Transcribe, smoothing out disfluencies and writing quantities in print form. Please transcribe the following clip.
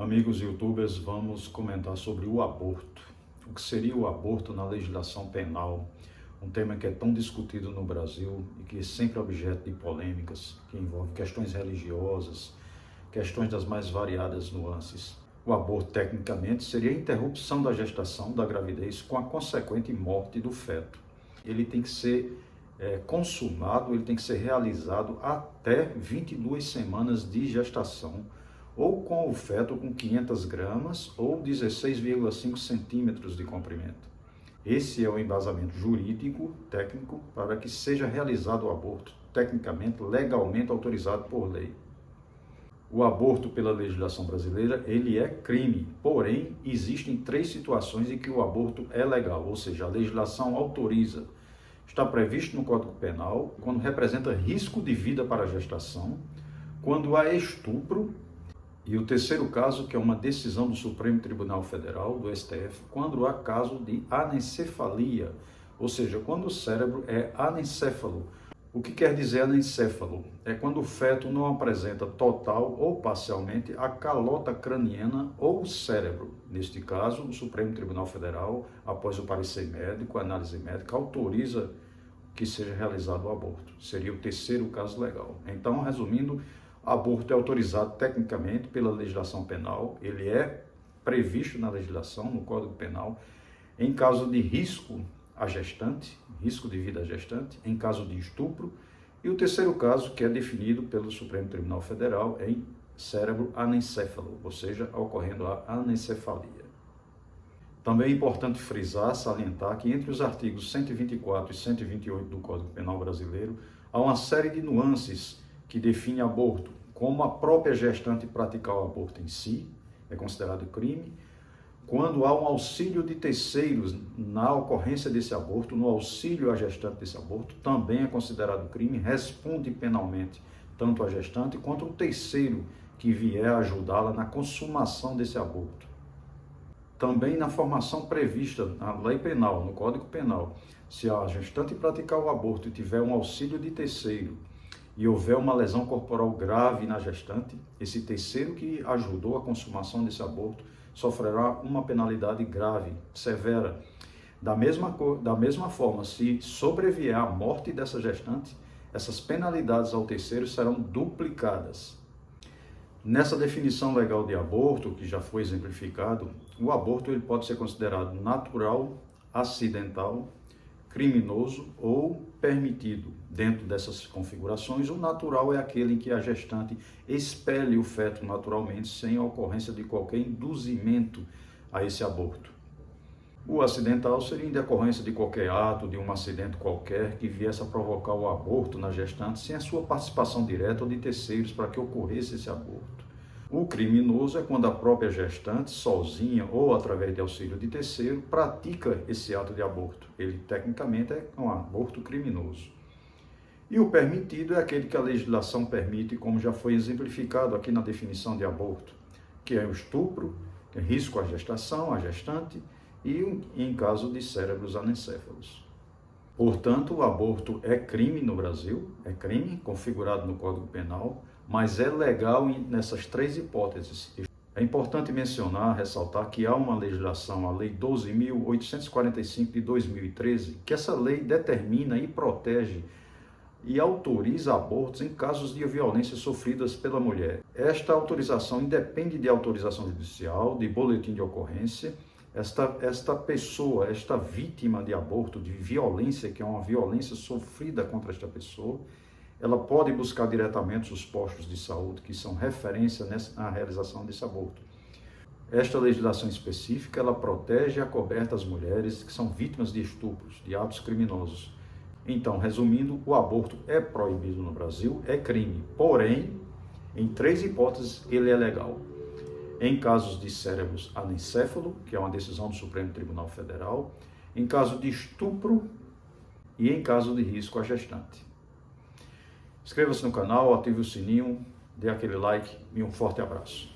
Amigos youtubers, vamos comentar sobre o aborto. O que seria o aborto na legislação penal, um tema que é tão discutido no Brasil e que é sempre objeto de polêmicas, que envolve questões religiosas, questões das mais variadas nuances. O aborto, tecnicamente, seria a interrupção da gestação, da gravidez, com a consequente morte do feto. Ele tem que ser consumado, ele tem que ser realizado até 22 semanas de gestação, ou com o feto com 500 gramas ou 16,5 centímetros de comprimento. Esse é o embasamento jurídico, técnico, para que seja realizado o aborto, tecnicamente, legalmente autorizado por lei. O aborto, pela legislação brasileira, ele é crime, porém, existem 3 situações em que o aborto é legal, ou seja, a legislação autoriza. Está previsto no Código Penal, quando representa risco de vida para a gestação, quando há estupro, e o terceiro caso, que é uma decisão do Supremo Tribunal Federal, do STF, quando há caso de anencefalia, ou seja, quando o cérebro é anencéfalo. O que quer dizer anencéfalo? É quando o feto não apresenta total ou parcialmente a calota craniana ou o cérebro. Neste caso, o Supremo Tribunal Federal, após o parecer médico, a análise médica, autoriza que seja realizado o aborto. Seria o terceiro caso legal. Então, resumindo, aborto é autorizado tecnicamente pela legislação penal, ele é previsto na legislação, no Código Penal, em caso de risco à gestante, risco de vida à gestante, em caso de estupro, e o terceiro caso, que é definido pelo Supremo Tribunal Federal, é em cérebro anencéfalo, ou seja, ocorrendo a anencefalia. Também é importante frisar, salientar que entre os artigos 124 e 128 do Código Penal brasileiro, há uma série de nuances que define aborto, como a própria gestante praticar o aborto em si, é considerado crime, quando há um auxílio de terceiros na ocorrência desse aborto, no auxílio à gestante desse aborto, também é considerado crime, responde penalmente tanto a gestante quanto o terceiro que vier ajudá-la na consumação desse aborto. Também na formação prevista na lei penal, no Código Penal, se a gestante praticar o aborto e tiver um auxílio de terceiro, e houver uma lesão corporal grave na gestante, esse terceiro que ajudou a consumação desse aborto sofrerá uma penalidade grave, severa. Da mesma forma, se sobrevier à morte dessa gestante, essas penalidades ao terceiro serão duplicadas. Nessa definição legal de aborto, que já foi exemplificado, o aborto ele pode ser considerado natural, acidental, criminoso ou permitido. Dentro dessas configurações, o natural é aquele em que a gestante expele o feto naturalmente, sem a ocorrência de qualquer induzimento a esse aborto. O acidental seria em decorrência de qualquer ato, de um acidente qualquer, que viesse a provocar o aborto na gestante, sem a sua participação direta ou de terceiros para que ocorresse esse aborto. O criminoso é quando a própria gestante, sozinha ou através de auxílio de terceiro, pratica esse ato de aborto. Ele, tecnicamente, é um aborto criminoso. E o permitido é aquele que a legislação permite, como já foi exemplificado aqui na definição de aborto, que é o estupro, que é risco à gestação, à gestante, e em caso de cérebros anencéfalos. Portanto, o aborto é crime no Brasil, é crime configurado no Código Penal, mas é legal nessas 3 hipóteses. É importante mencionar, ressaltar que há uma legislação, a Lei 12.845 de 2013, que essa lei determina e protege e autoriza abortos em casos de violência sofridas pela mulher. Esta autorização independe de autorização judicial, de boletim de ocorrência. Esta pessoa, esta vítima de aborto, de violência, que é uma violência sofrida contra esta pessoa, ela pode buscar diretamente os postos de saúde que são referência na realização desse aborto. Esta legislação específica, ela protege e acoberta as mulheres que são vítimas de estupros, de atos criminosos. Então, resumindo, o aborto é proibido no Brasil, é crime, porém, em 3 hipóteses, ele é legal. Em casos de cérebros anencéfalo, que é uma decisão do Supremo Tribunal Federal, em caso de estupro e em caso de risco à gestante. Inscreva-se no canal, ative o sininho, dê aquele like e um forte abraço.